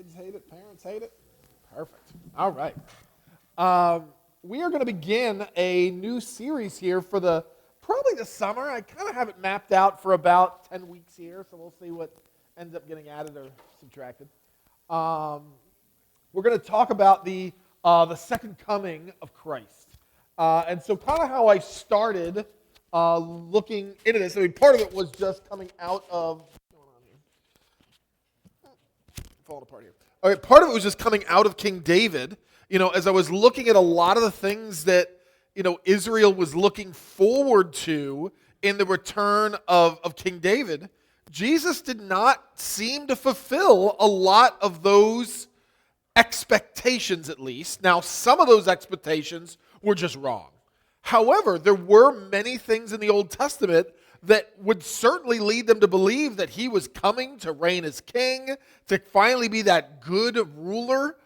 Kids hate it, parents hate it. Perfect. All right. We are going to begin a new series here for probably the summer. I kind of have it mapped out for about 10 weeks here, so we'll see what ends up getting added or subtracted. We're going to talk about the second coming of Christ. And so kind of how I started looking into this, I mean, part of it was just coming out of, what's going on here? Falling apart here. Okay, part of it was just coming out of King David, as I was looking at a lot of the things that, Israel was looking forward to in the return of King David. Jesus did not seem to fulfill a lot of those expectations, at least. Now, some of those expectations were just wrong. However, there were many things in the Old Testament that would certainly lead them to believe that he was coming to reign as king, to finally be that good ruler,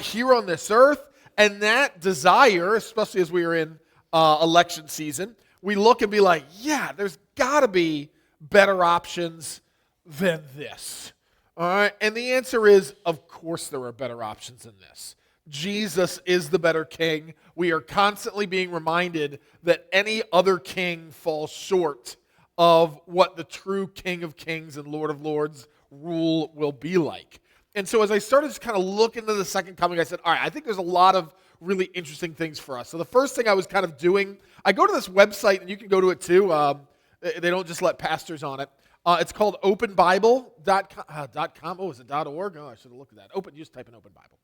here on this earth. And that desire, especially as we are in election season, we look and be like, yeah, there's got to be better options than this. All right, and the answer is, of course there are better options than this. Jesus is the better king. We are constantly being reminded that any other king falls short of what the true King of Kings and Lord of Lords rule will be like. And so as I started to kind of look into the second coming, I said, all right, I think there's a lot of really interesting things for us. So the first thing I was kind of doing, I go to this website, and you can go to it too. They don't just let pastors on it. It's called openbible.com. Oh, is it .org? Oh, I should have looked at that. You just type in Open Bible.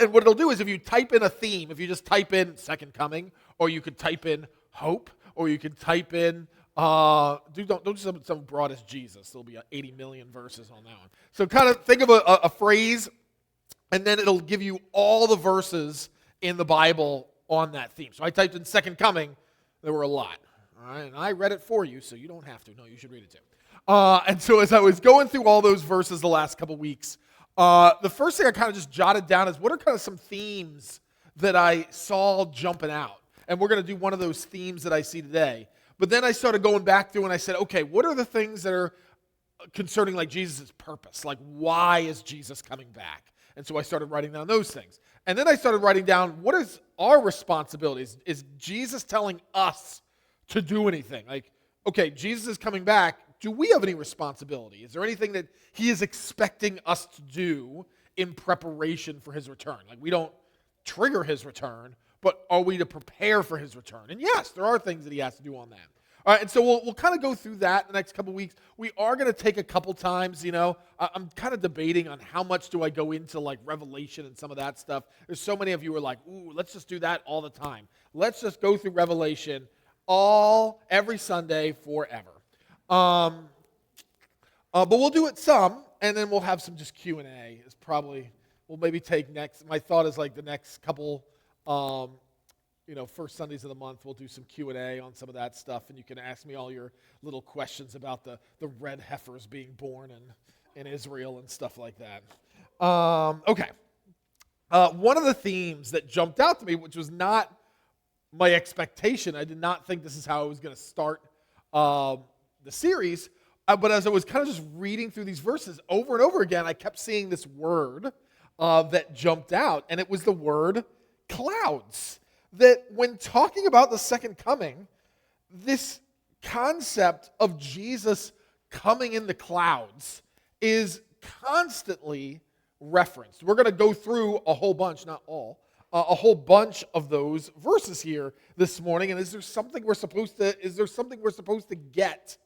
And what it'll do is if you type in a theme, if you just type in second coming, or you could type in hope, or you could type in, don't just have some broad as Jesus. There'll be 80 million verses on that one. So kind of think of a phrase, and then it'll give you all the verses in the Bible on that theme. So I typed in second coming. There were a lot. All right, and I read it for you, so you don't have to. No, you should read it too. And so as I was going through all those verses the last couple weeks, the first thing I kind of just jotted down is what are kind of some themes that I saw jumping out. And we're going to do one of those themes that I see today. But then I started going back through and I said, okay, what are the things that are concerning like Jesus' purpose? Like, why is Jesus coming back? And so I started writing down those things. And then I started writing down what is our responsibilities? Is Jesus telling us to do anything? Like, okay, Jesus is coming back. Do we have any responsibility? Is there anything that he is expecting us to do in preparation for his return? Like, we don't trigger his return, but are we to prepare for his return? And yes, there are things that he has to do on that. All right, and so we'll kind of go through that the next couple weeks. We are going to take a couple times, I'm kind of debating on how much do I go into like Revelation and some of that stuff. There's so many of you who are like, ooh, let's just do that all the time. Let's just go through Revelation every Sunday forever. But we'll do it some, and then we'll have some just Q&A. We'll maybe take next. My thought is like the next couple, first Sundays of the month, we'll do some Q&A on some of that stuff, and you can ask me all your little questions about the red heifers being born in Israel and stuff like that. Okay. One of the themes that jumped out to me, which was not my expectation, I did not think this is how I was going to start the series, but as I was kind of just reading through these verses over and over again, I kept seeing this word that jumped out, and it was the word clouds. That when talking about the second coming, this concept of Jesus coming in the clouds is constantly referenced. We're going to go through a whole bunch, not all, a whole bunch of those verses here this morning. And is there something we're supposed to get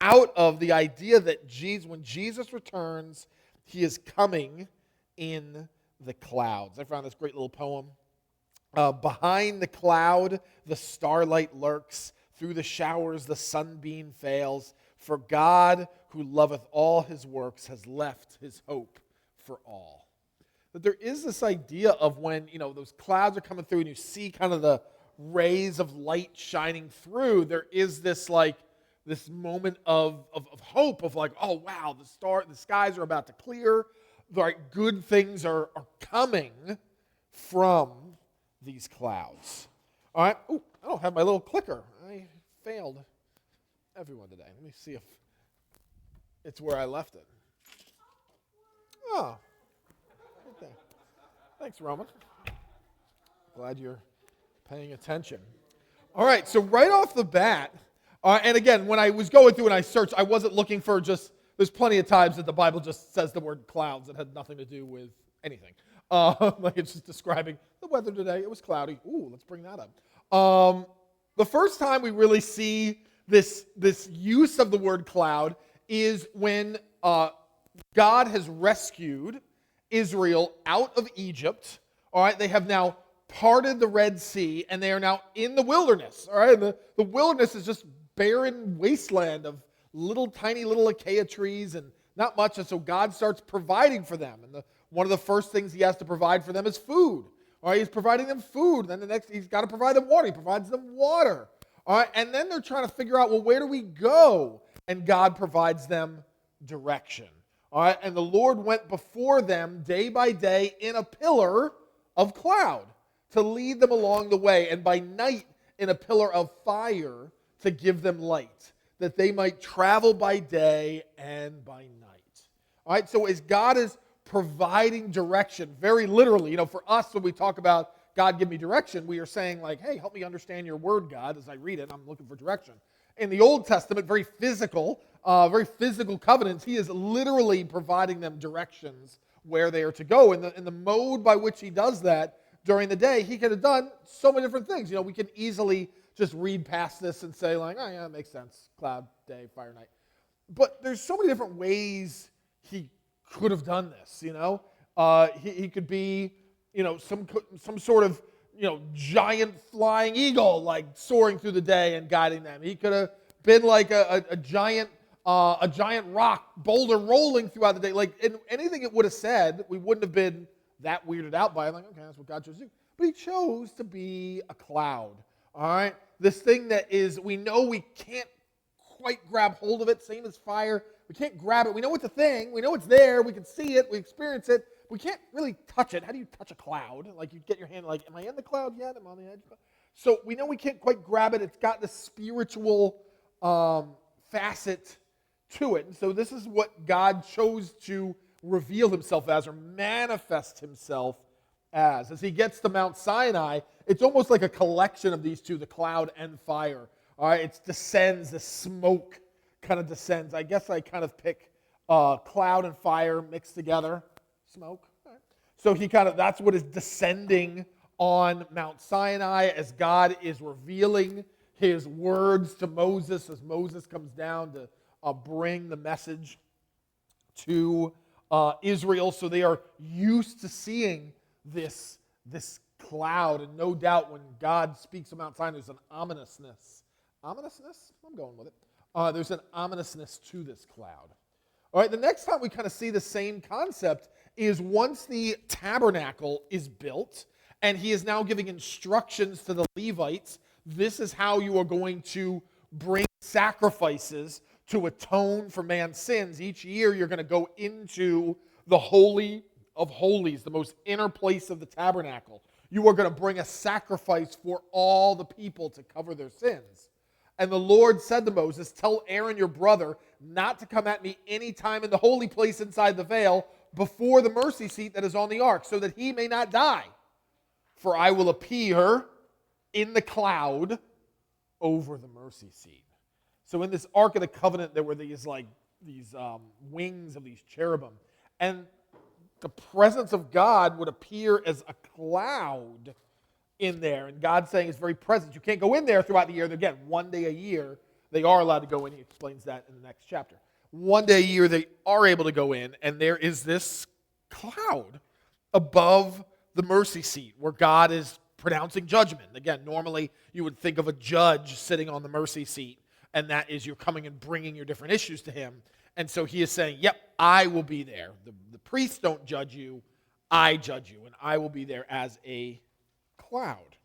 out of the idea that when Jesus returns, he is coming in the clouds? I found this great little poem. Behind the cloud, the starlight lurks. Through the showers, the sunbeam fails. For God, who loveth all his works, has left his hope for all. That there is this idea of when, those clouds are coming through and you see kind of the rays of light shining through, there is this moment of hope of like, oh wow, the skies are about to clear. Like good things are coming from these clouds. All right. Oh, I don't have my little clicker. I failed everyone today. Let me see if it's where I left it. Oh. Thanks, Roman. Glad you're paying attention. All right, so right off the bat, and again, when I was going through and I searched, I wasn't looking for just, there's plenty of times that the Bible just says the word clouds that had nothing to do with anything. Like it's just describing the weather today. It was cloudy. Ooh, let's bring that up. The first time we really see this use of the word cloud is when God has rescued Israel out of Egypt. All right, they have now parted the Red Sea, and they are now in the wilderness. All right, and the wilderness is just barren wasteland of tiny little acacia trees and not much. And so God starts providing for them. And one of the first things he has to provide for them is food. All right, he's providing them food. Then the next, he's got to provide them water. He provides them water. All right, and then they're trying to figure out, well, where do we go? And God provides them direction. All right, and the Lord went before them day by day in a pillar of cloud to lead them along the way, and by night in a pillar of fire to give them light, that they might travel by day and by night. All right, so as God is providing direction, very literally, for us, when we talk about God give me direction, we are saying like, hey, help me understand your word, God, as I read it. I'm looking for direction. In the Old Testament, very physical covenants, he is literally providing them directions where they are to go. In the mode by which he does that during the day, he could have done so many different things. We can easily just read past this and say like, oh yeah, that makes sense. Cloud, day, fire, night. But there's so many different ways he could have done this, He could be, some sort of, giant flying eagle, like soaring through the day and guiding them. He could have been like a giant rock boulder rolling throughout the day. Like anything it would have said, we wouldn't have been that weirded out by it. Like, okay, that's what God chose to do. But he chose to be a cloud. All right? This thing that is, we know we can't quite grab hold of it, same as fire. We can't grab it. We know it's a thing. We know it's there. We can see it. We experience it. We can't really touch it. How do you touch a cloud? Like you get your hand like, am I in the cloud yet? Am I on the edge? So we know we can't quite grab it. It's got this spiritual facet to it. And so this is what God chose to reveal himself as or manifest himself as. As he gets to Mount Sinai, it's almost like a collection of these two, the cloud and fire. All right, it descends, the smoke kind of descends. I guess I kind of pick cloud and fire mixed together. Smoke. All right. So that's what is descending on Mount Sinai as God is revealing his words to Moses as Moses comes down to bring the message to Israel. So they are used to seeing this cloud, and no doubt when God speaks of Mount Sinai, there's an ominousness. Ominousness? I'm going with it. There's an ominousness to this cloud. All right, the next time we kind of see the same concept is once the tabernacle is built, and he is now giving instructions to the Levites. This is how you are going to bring sacrifices to atone for man's sins. Each year you're going to go into the Holy of Holies, the most inner place of the tabernacle. You are going to bring a sacrifice for all the people to cover their sins. And the Lord said to Moses, tell Aaron your brother not to come at me any time in the holy place inside the veil before the mercy seat that is on the ark, so that he may not die. For I will appear in the cloud over the mercy seat. So in this Ark of the Covenant, there were these wings of these cherubim. And the presence of God would appear as a cloud in there. And God's saying it's very present. You can't go in there throughout the year. Again, one day a year, they are allowed to go in. He explains that in the next chapter. One day a year, they are able to go in, and there is this cloud above the mercy seat where God is pronouncing judgment. Again, normally you would think of a judge sitting on the mercy seat, and that is you're coming and bringing your different issues to him. And so he is saying, yep, I will be there. The priests don't judge you. I judge you, and I will be there as a cloud.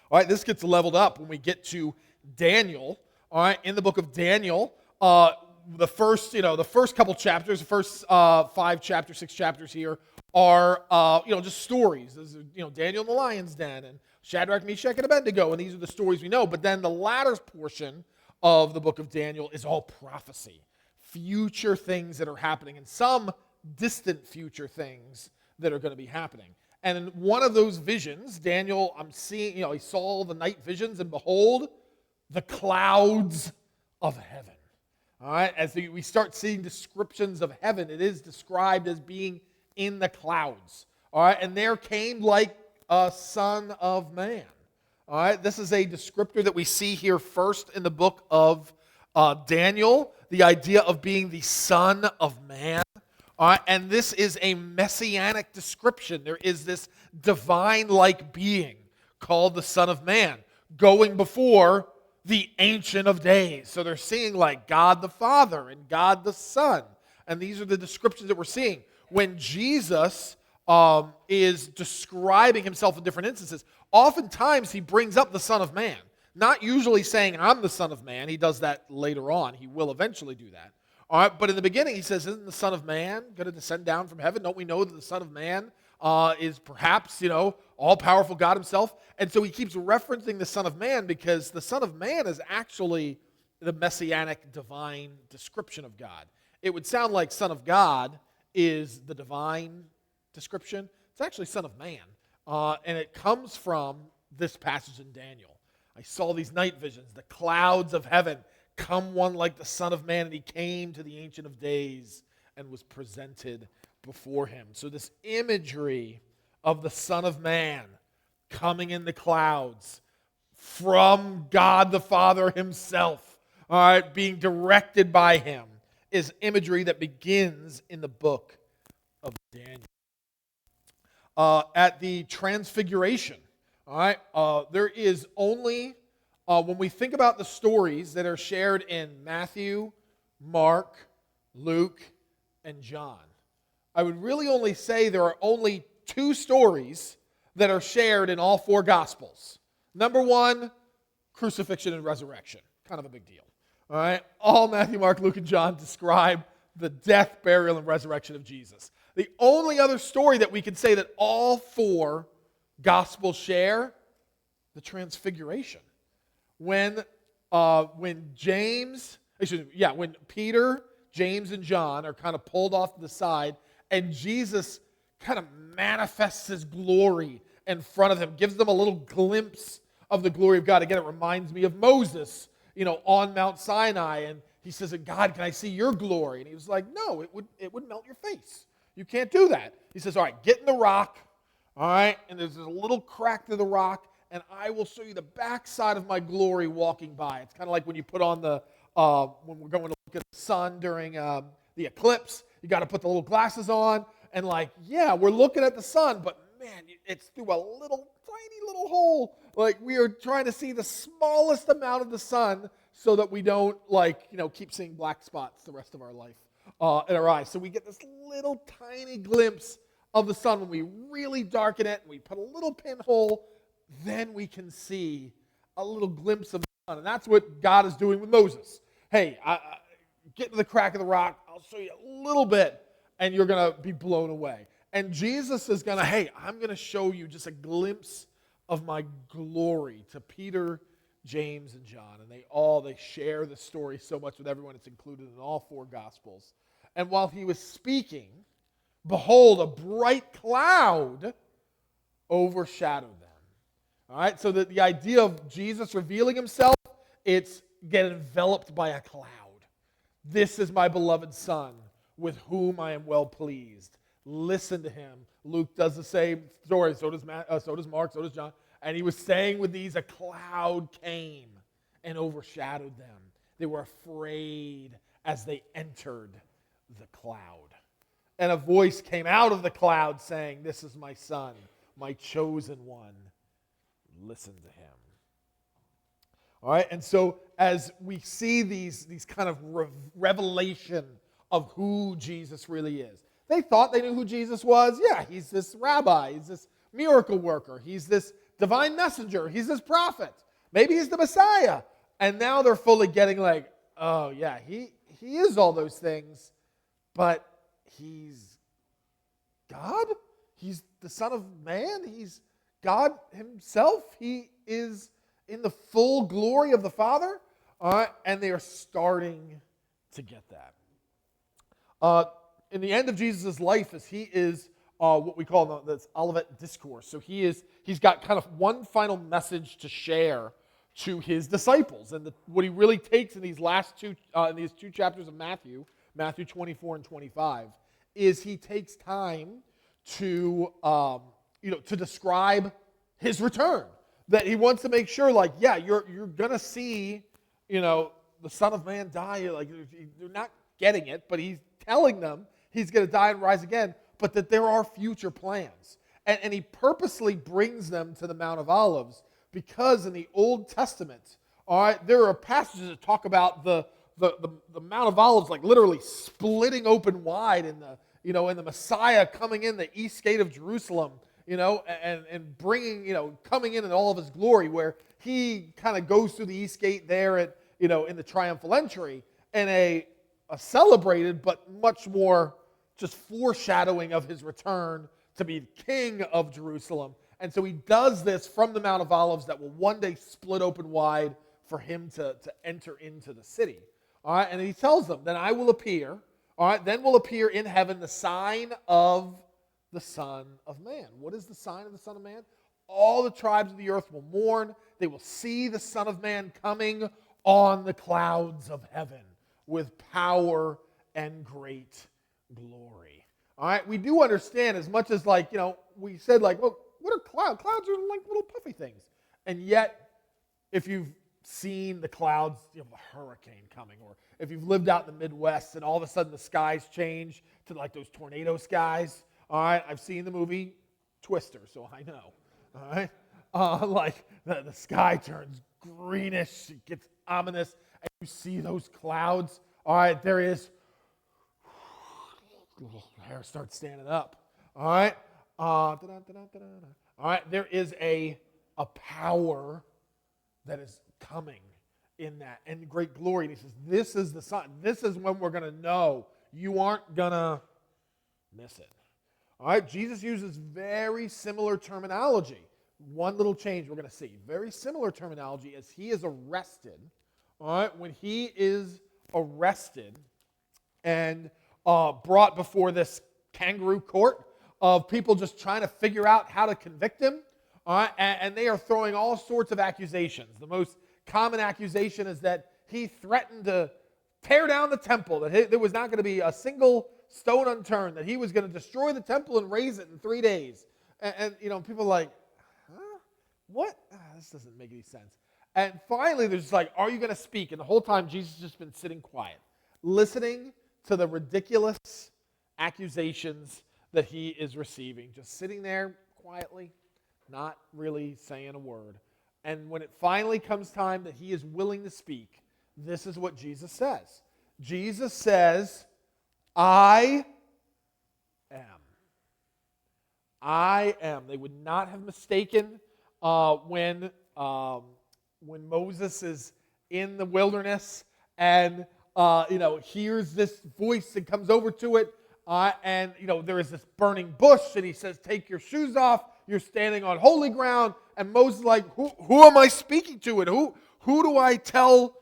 All right, this gets leveled up when we get to Daniel. All right, in the book of Daniel, the first couple chapters, the first 5 chapters, 6 chapters here are, just stories. This is, Daniel in the lion's den and Shadrach, Meshach, and Abednego, and these are the stories we know. But then the latter portion of the book of Daniel is all prophecy, future things that are happening, and some distant future things that are going to be happening. And in one of those visions, Daniel, I'm seeing, he saw the night visions, and behold, the clouds of heaven. All right, as we start seeing descriptions of heaven, it is described as being in the clouds. All right, and there came like a son of man. All right, this is a descriptor that we see here first in the book of Daniel, the idea of being the son of man. All right, and this is a messianic description. There is this divine-like being called the Son of Man going before the Ancient of Days. So they're seeing like God the Father and God the Son. And these are the descriptions that we're seeing. When Jesus is describing himself in different instances, oftentimes he brings up the Son of Man. Not usually saying, I'm the Son of Man. He does that later on. He will eventually do that. All right, but in the beginning he says, isn't the Son of Man going to descend down from heaven? Don't we know that the Son of Man is perhaps, all-powerful God himself? And so he keeps referencing the Son of Man because the Son of Man is actually the messianic divine description of God. It would sound like Son of God is the divine description. It's actually Son of Man. And it comes from this passage in Daniel. I saw these night visions, the clouds of heaven, come one like the Son of Man, and he came to the Ancient of Days and was presented before him. So this imagery of the Son of Man coming in the clouds from God the Father himself, all right, being directed by him, is imagery that begins in the book of Daniel. At the Transfiguration, all right, there is only... when we think about the stories that are shared in Matthew, Mark, Luke, and John, I would really only say there are only 2 stories that are shared in all 4 Gospels. Number 1, crucifixion and resurrection. Kind of a big deal. All right? All Matthew, Mark, Luke, and John describe the death, burial, and resurrection of Jesus. The only other story that we can say that all 4 Gospels share, the Transfiguration. When Peter, James, and John are kind of pulled off to the side, and Jesus kind of manifests his glory in front of them, gives them a little glimpse of the glory of God. Again, it reminds me of Moses, on Mount Sinai, and he says, God, can I see your glory? And he was like, no, it would melt your face. You can't do that. He says, all right, get in the rock, all right, and there's a little crack through the rock, and I will show you the backside of my glory walking by. It's kind of like when you put on when we're going to look at the sun during the eclipse, you got to put the little glasses on, and we're looking at the sun, but man, it's through a tiny little hole. Like we are trying to see the smallest amount of the sun so that we don't keep seeing black spots the rest of our life in our eyes. So we get this little tiny glimpse of the sun when we really darken it and we put a little pinhole. Then we can see a little glimpse of the sun. And that's what God is doing with Moses. Hey, get to the crack of the rock. I'll show you a little bit, and you're going to be blown away. And Jesus is going to, I'm going to show you just a glimpse of my glory to Peter, James, and John. And they share the story so much with everyone. It's included in all 4 Gospels. And while he was speaking, behold, a bright cloud overshadowed them. All right, so the idea of Jesus revealing himself, it's get enveloped by a cloud. This is my beloved Son, with whom I am well pleased. Listen to him. Luke does the same story. So does Mark, so does John. And he was saying with these, a cloud came and overshadowed them. They were afraid as they entered the cloud. And a voice came out of the cloud saying, this is my Son, my chosen one. Listen to him. All right, and so as we see these kind of revelation of who Jesus really is, they thought they knew who Jesus was. Yeah, he's this rabbi, he's this miracle worker, he's this divine messenger, he's this prophet. Maybe he's the Messiah. And now they're fully getting oh yeah, he is all those things, but he's God? He's the Son of Man? He's God himself? He is in the full glory of the Father? And they are starting to get that. In the end of Jesus' life, as he is what we call this Olivet discourse. So he's got kind of one final message to share to his disciples, and what he really takes in these two chapters of Matthew 24 and 25, is he takes time to to describe his return. That he wants to make sure, like, yeah, you're gonna see, the Son of Man die. Like, they're not getting it, but he's telling them he's gonna die and rise again, but that there are future plans. And he purposely brings them to the Mount of Olives because in the Old Testament, all right, there are passages that talk about the Mount of Olives like literally splitting open wide in the Messiah coming in the east gate of Jerusalem, and bringing, coming in all of his glory, where he kind of goes through the east gate there at, in the triumphal entry, and a celebrated but much more just foreshadowing of his return to be king of Jerusalem. And so he does this from the Mount of Olives that will one day split open wide for him to enter into the city. All right, and he tells them, then I will appear, all right, then will appear in heaven the sign of the Son of Man. What is the sign of the Son of Man? All the tribes of the earth will mourn. They will see the Son of Man coming on the clouds of heaven with power and great glory. All right, we do understand, as much as we said, well, what are clouds? Clouds are like little puffy things. And yet, if you've seen the clouds, a hurricane coming, or if you've lived out in the Midwest and all of a sudden the skies change to like those tornado skies, all right, I've seen the movie Twister, so I know, all right? The sky turns greenish, it gets ominous, and you see those clouds, all right, there is, hair starts standing up, all right? All right, there is a power that is coming in that, and great glory. And he says, this is the sign. This is when we're going to know. You aren't going to miss it. All right, Jesus uses very similar terminology. One little change we're going to see. Very similar terminology as he is arrested. All right, when he is arrested and brought before this kangaroo court of people just trying to figure out how to convict him, and they are throwing all sorts of accusations. The most common accusation is that he threatened to tear down the temple, that there was not going to be a single stone unturned, that he was going to destroy the temple and raise it in 3 days. And people are like, huh? What? This doesn't make any sense. And finally, they're just like, are you going to speak? And the whole time, Jesus has just been sitting quiet, listening to the ridiculous accusations that he is receiving, just sitting there quietly, not really saying a word. And when it finally comes time that he is willing to speak, this is what Jesus says. Jesus says, I am. I am. They would not have mistaken when Moses is in the wilderness and hears this voice and comes over to it. And there is this burning bush, and he says, take your shoes off. You're standing on holy ground. And Moses is like, who am I speaking to? And who do I tell?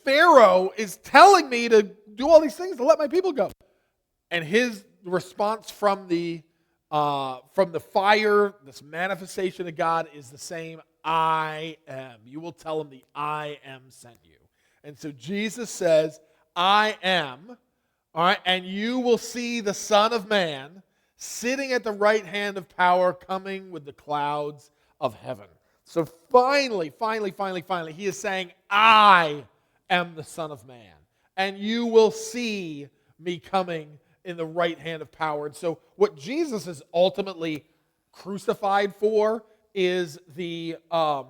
Pharaoh is telling me to do all these things to let my people go. And his response from the fire, this manifestation of God, is the same. I am. You will tell him the I am sent you. And so Jesus says, I am. All right, and you will see the Son of Man sitting at the right hand of power, coming with the clouds of heaven. So finally, he is saying, I am the Son of Man, and you will see me coming in the right hand of power. And so what Jesus is ultimately crucified for is for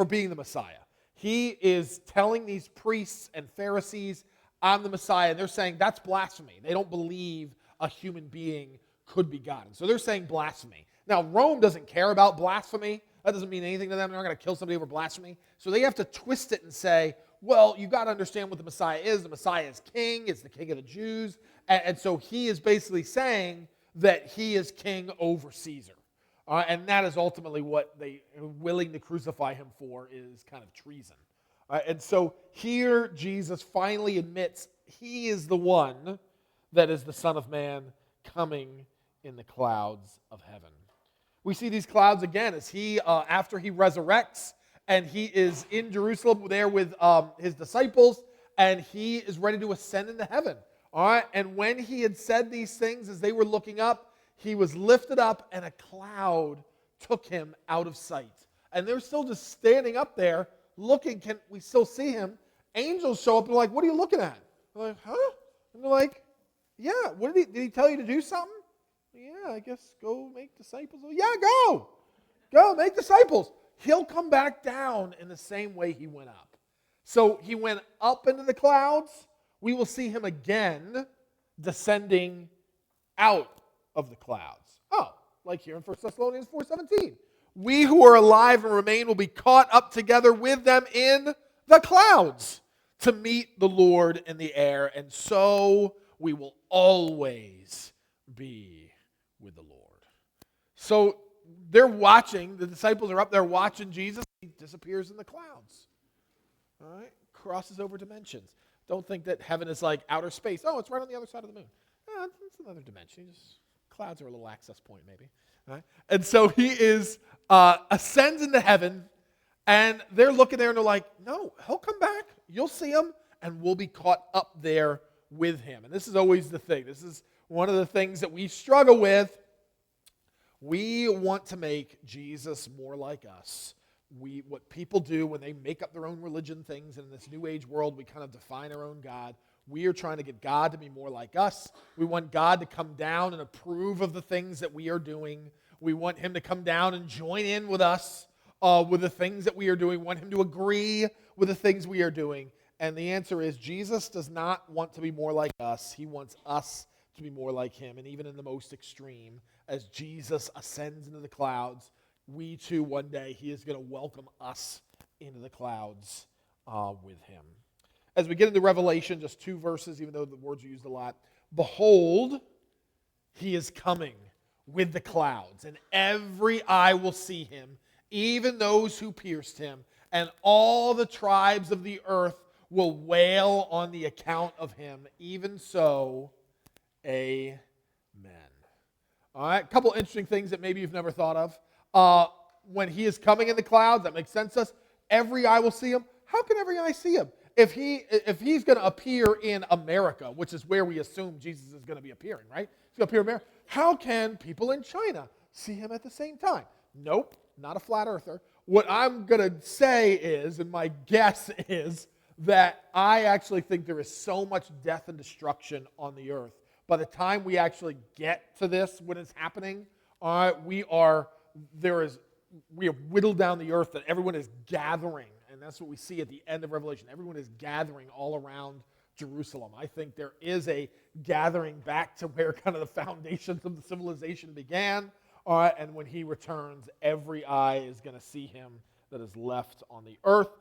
being the Messiah. He is telling these priests and Pharisees, I'm the Messiah. And they're saying that's blasphemy. They don't believe a human being could be God. And so they're saying blasphemy. Now, Rome doesn't care about blasphemy. That doesn't mean anything to them. They're not going to kill somebody over blasphemy. So they have to twist it and say, well, you've got to understand what the Messiah is. The Messiah is king. It's the king of the Jews. And so he is basically saying that he is king over Caesar. And that is ultimately what they are willing to crucify him for, is kind of treason. And so here Jesus finally admits he is the one that is the Son of Man coming in the clouds of heaven. We see these clouds again as he, after he resurrects, and he is in Jerusalem there with his disciples, and he is ready to ascend into heaven. All right, and when he had said these things, as they were looking up, he was lifted up, and a cloud took him out of sight. And they're still just standing up there looking. Can we still see him? Angels show up and they're like, "What are you looking at?" They're like, "Huh?" And they're like, "Yeah, what did he tell you to do something?" "Yeah, I guess go make disciples." "Well, yeah, go make disciples." He'll come back down in the same way he went up. So he went up into the clouds. We will see him again descending out of the clouds. Oh, like here in 1 Thessalonians 4:17. We who are alive and remain will be caught up together with them in the clouds to meet the Lord in the air, and so we will always be with the Lord. So they're watching, the disciples are up there watching Jesus. He disappears in the clouds. All right? Crosses over dimensions. Don't think that heaven is like outer space. Oh, it's right on the other side of the moon. It's another dimension. Clouds are a little access point, maybe. All right? And so he ascends into heaven, and they're looking there, and they're like, "No, he'll come back. You'll see him, and we'll be caught up there with him." And this is always the thing. This is one of the things that we struggle with. We want to make Jesus more like us. What people do when they make up their own religion things, and in this New Age world, we kind of define our own God. We are trying to get God to be more like us. We want God to come down and approve of the things that we are doing. We want him to come down and join in with us with the things that we are doing. We want him to agree with the things we are doing. And the answer is Jesus does not want to be more like us. He wants us to be more like him. And even in the most extreme, as Jesus ascends into the clouds, we too, one day, he is going to welcome us into the clouds with him. As we get into Revelation, just 2 verses, even though the words are used a lot. "Behold, he is coming with the clouds, and every eye will see him, even those who pierced him, and all the tribes of the earth will wail on the account of him. Even so, amen." All right, a couple interesting things that maybe you've never thought of. When he is coming in the clouds, that makes sense to us. Every eye will see him. How can every eye see him? If he's going to appear in America, which is where we assume Jesus is going to be appearing, right? He's going to appear in America. How can people in China see him at the same time? Nope, not a flat earther. What I'm going to say is, and my guess is, that I actually think there is so much death and destruction on the earth. By the time we actually get to this, when it's happening, we have whittled down the earth that everyone is gathering. And that's what we see at the end of Revelation. Everyone is gathering all around Jerusalem. I think there is a gathering back to where kind of the foundations of the civilization began. And when he returns, every eye is going to see him that is left on the earth.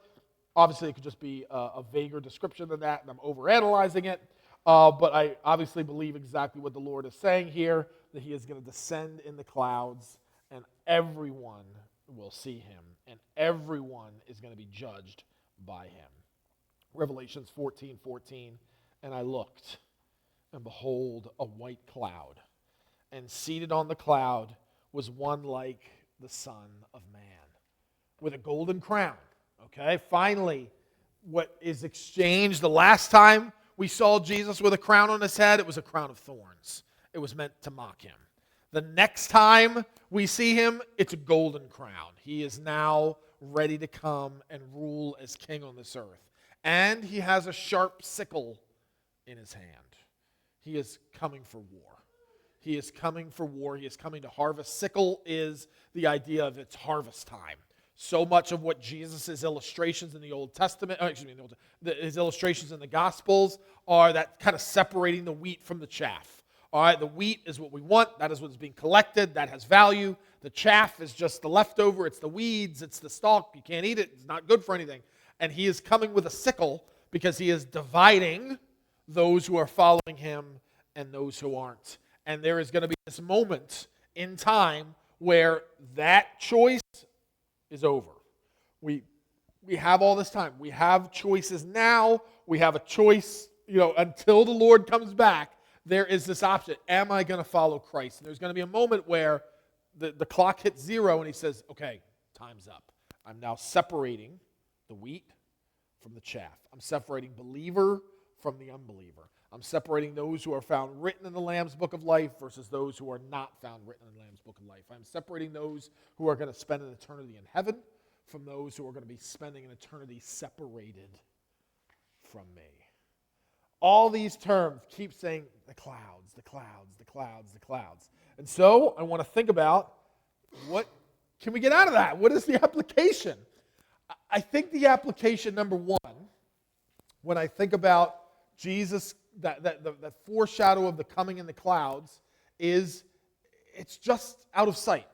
Obviously, it could just be a vaguer description than that, and I'm overanalyzing it. But I obviously believe exactly what the Lord is saying here, that he is going to descend in the clouds, and everyone will see him, and everyone is going to be judged by him. Revelations 14:14, "And I looked, and behold, a white cloud, and seated on the cloud was one like the Son of Man, with a golden crown." Okay, finally, what is exchanged the last time we saw Jesus with a crown on his head, it was a crown of thorns. It was meant to mock him. The next time we see him, it's a golden crown. He is now ready to come and rule as king on this earth. And he has a sharp sickle in his hand. He is coming for war. He is coming for war. He is coming to harvest. Sickle is the idea of it's harvest time. So much of what Jesus' illustrations in the Old Testament, his illustrations in the Gospels are that kind of separating the wheat from the chaff. All right, the wheat is what we want. That is what is being collected. That has value. The chaff is just the leftover. It's the weeds. It's the stalk. You can't eat it. It's not good for anything. And he is coming with a sickle because he is dividing those who are following him and those who aren't. And there is going to be this moment in time where that choice is over. We have all this time. We have choices now. We have a choice, until the Lord comes back. there is this option. Am I going to follow Christ? And there's going to be a moment where the clock hits 0 and he says, okay, time's up. I'm now separating the wheat from the chaff. I'm separating believer from the unbeliever. I'm separating those who are found written in the Lamb's Book of Life versus those who are not found written in the Lamb's Book of Life. I'm separating those who are going to spend an eternity in heaven from those who are going to be spending an eternity separated from me. All these terms keep saying the clouds, the clouds, the clouds, the clouds. And so I want to think about what can we get out of that? What is the application? I think the application, number one, when I think about Jesus, that foreshadow of the coming in the clouds, is it's just out of sight.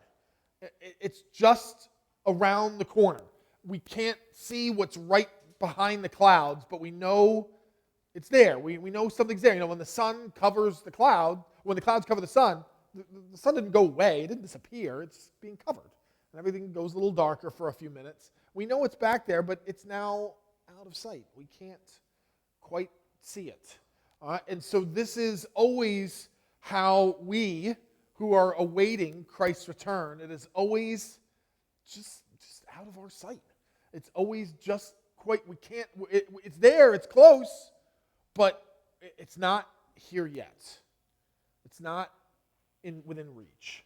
It's just around the corner. We can't see what's right behind the clouds, but we know it's there. We know something's there. You know, when the sun covers the cloud, when the clouds cover the sun didn't go away. It didn't disappear. It's being covered. And everything goes a little darker for a few minutes. We know it's back there, but it's now out of sight. We can't quite see it. And so this is always how we, who are awaiting Christ's return, it is always just out of our sight. It's always just quite, we can't, it's there, it's close, but it's not here yet. It's not within reach.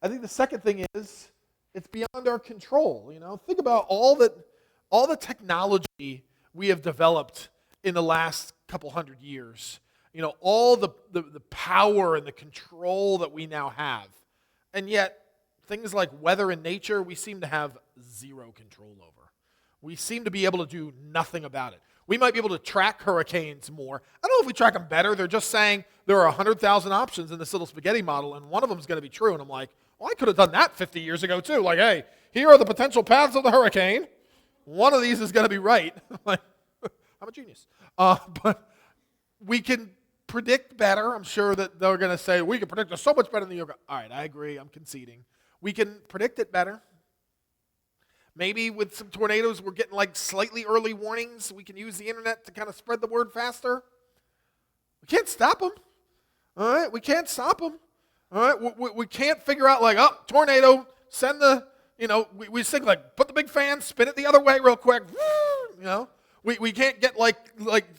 I think the second thing is, it's beyond our control. You know, think about all the technology we have developed in the last couple hundred years. You know, all the power and the control that we now have. And yet, things like weather and nature, we seem to have zero control over. We seem to be able to do nothing about it. We might be able to track hurricanes more. I don't know if we track them better. They're just saying there are 100,000 options in this little spaghetti model, and one of them is going to be true. And I'm like, well, I could have done that 50 years ago too. Like, hey, here are the potential paths of the hurricane. One of these is going to be right. Like, I'm a genius. But we can predict better. I'm sure that they're going to say, we can predict it so much better than you. All right, I agree. I'm conceding. We can predict it better. Maybe with some tornadoes, we're getting like slightly early warnings. We can use the internet to kind of spread the word faster. We can't stop them. All right, we can't stop them. All right, we can't figure out like, oh, tornado, send the, you know, we think like, put the big fan, spin it the other way real quick. You know, we can't get like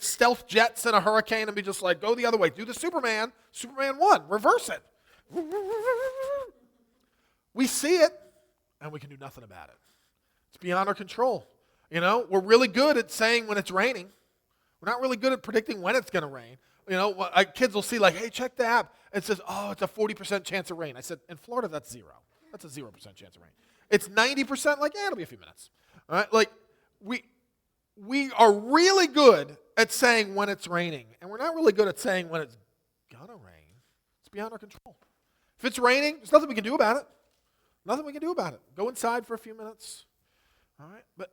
stealth jets in a hurricane and be just like, go the other way. Do the Superman 1, reverse it. We see it, and we can do nothing about it. It's beyond our control. You know, we're really good at saying when it's raining. We're not really good at predicting when it's going to rain. You know, kids will see like, hey, check the app. It says, oh, it's a 40% chance of rain. I said, in Florida, that's 0. That's a 0% chance of rain. It's 90%, like, yeah, it'll be a few minutes. All right, like, we are really good at saying when it's raining, and we're not really good at saying when it's going to rain. It's beyond our control. If it's raining, there's nothing we can do about it. Nothing we can do about it. Go inside for a few minutes. All right, but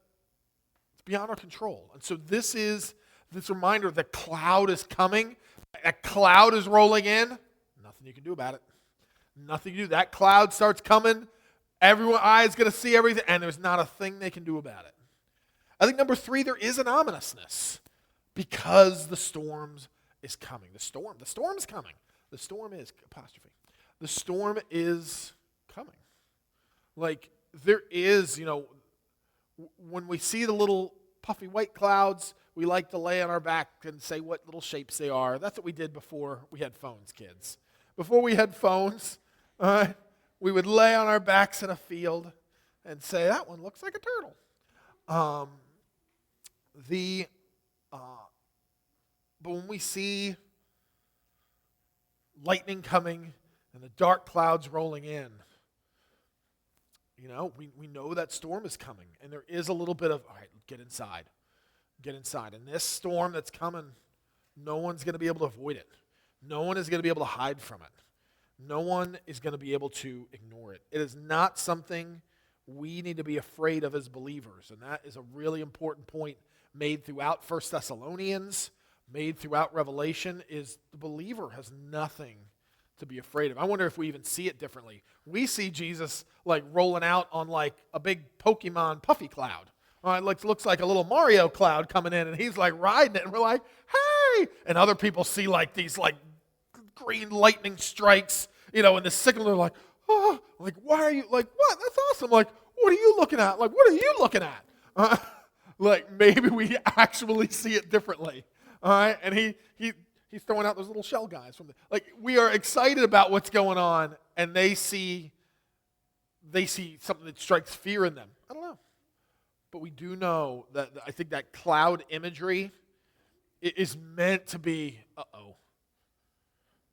it's beyond our control. And so this is this reminder that cloud is coming. A cloud is rolling in. Nothing you can do about it. Nothing you can do. That cloud starts coming. Everyone's eyes going to see everything, and there's not a thing they can do about it. I think number 3, there is an ominousness because the storm is coming. The storm is coming. The storm is, apostrophe. The storm is coming. Like, there is, you know, when we see the little puffy white clouds, we like to lay on our back and say what little shapes they are. That's what we did before we had phones, kids. Before we had phones, we would lay on our backs in a field and say, that one looks like a turtle. But when we see lightning coming and the dark clouds rolling in, you know, we know that storm is coming. And there is a little bit of, all right, get inside. Get inside. And this storm that's coming, no one's going to be able to avoid it. No one is going to be able to hide from it. No one is going to be able to ignore it. It is not something we need to be afraid of as believers. And that is a really important point made throughout 1 Thessalonians, made throughout Revelation, is the believer has nothing to be afraid of. I wonder if we even see it differently. We see Jesus like rolling out on like a big Pokemon puffy cloud. It looks like a little Mario cloud coming in, and he's like riding it, and we're like, hey! And other people see like these like green lightning strikes, and the signal, they're like, oh, like, why are you, like, what? That's awesome. Like, what are you looking at? Like, what are you looking at? Like, maybe we actually see it differently. All right? And he's throwing out those little shell guys like, we are excited about what's going on, and they see something that strikes fear in them. I don't know. But we do know that I think that cloud imagery is meant to be,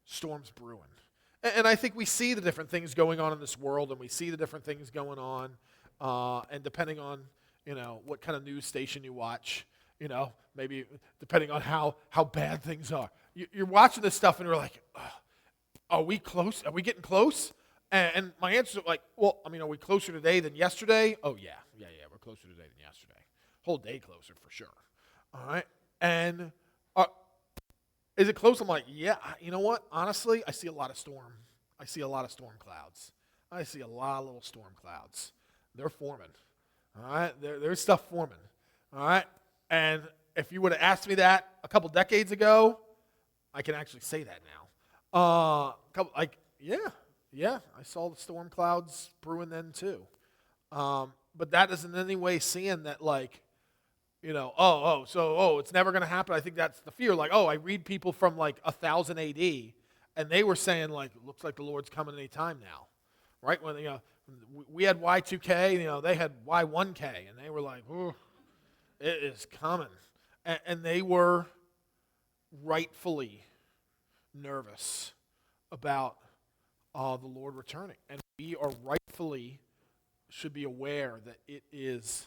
storms brewing. And I think we see the different things going on in this world, and we see the different things going on, and depending on, what kind of news station you watch, maybe depending on how bad things are. You're watching this stuff, and you're like, are we close? Are we getting close? And my answer is like, well, are we closer today than yesterday? Oh, yeah, we're closer today than yesterday. Whole day closer for sure. All right? And is it close? I'm like, yeah, you know what? Honestly, I see a lot of storm. I see a lot of storm clouds. I see a lot of little storm clouds. They're forming. All right? There's stuff forming. All right? And if you would have asked me that a couple decades ago, I can actually say that now. Yeah, I saw the storm clouds brewing then too. But that isn't in any way seeing that, like, it's never going to happen. I think that's the fear. Like, I read people from like 1000 AD, and they were saying, like, it looks like the Lord's coming any time now, right? When we had Y2K, they had Y1K, and they were like, oh, it is coming, and they were rightfully nervous about the Lord returning, and we are rightfully should be aware that it is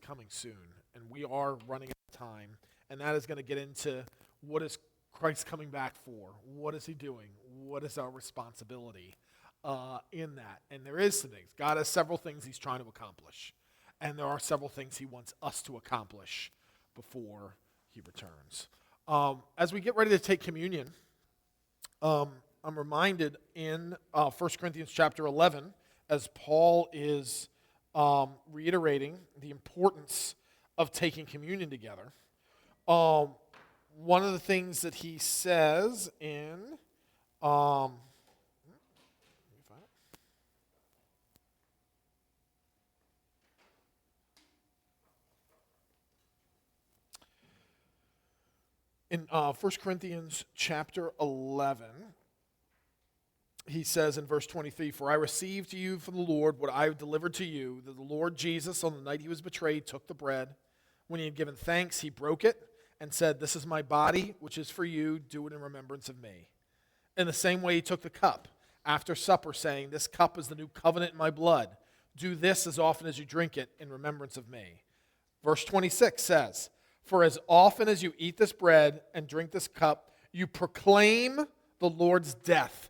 coming soon, and we are running out of time, and that is going to get into what is Christ coming back for? What is he doing? What is our responsibility in that? And there is some things. God has several things he's trying to accomplish, and there are several things he wants us to accomplish before he returns. As we get ready to take communion, I'm reminded in 1 Corinthians chapter 11, as Paul is reiterating the importance of taking communion together. One of the things that he says in in 1 Corinthians chapter 11, he says in verse 23, "For I received to you from the Lord what I delivered to you, that the Lord Jesus, on the night he was betrayed, took the bread. When he had given thanks, he broke it and said, 'This is my body, which is for you. Do it in remembrance of me.' In the same way, he took the cup after supper, saying, 'This cup is the new covenant in my blood. Do this as often as you drink it in remembrance of me.'" Verse 26 says, "For as often as you eat this bread and drink this cup, you proclaim the Lord's death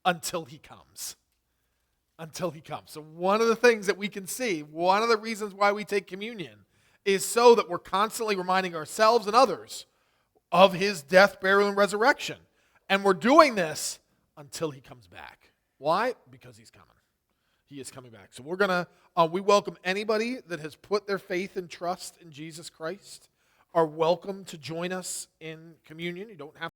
until he comes." Until he comes. So one of the things that we can see, one of the reasons why we take communion, is so that we're constantly reminding ourselves and others of his death, burial, and resurrection. And we're doing this until he comes back. Why? Because he's coming. He is coming back. So we're going to, we welcome anybody that has put their faith and trust in Jesus Christ are welcome to join us in communion. You don't have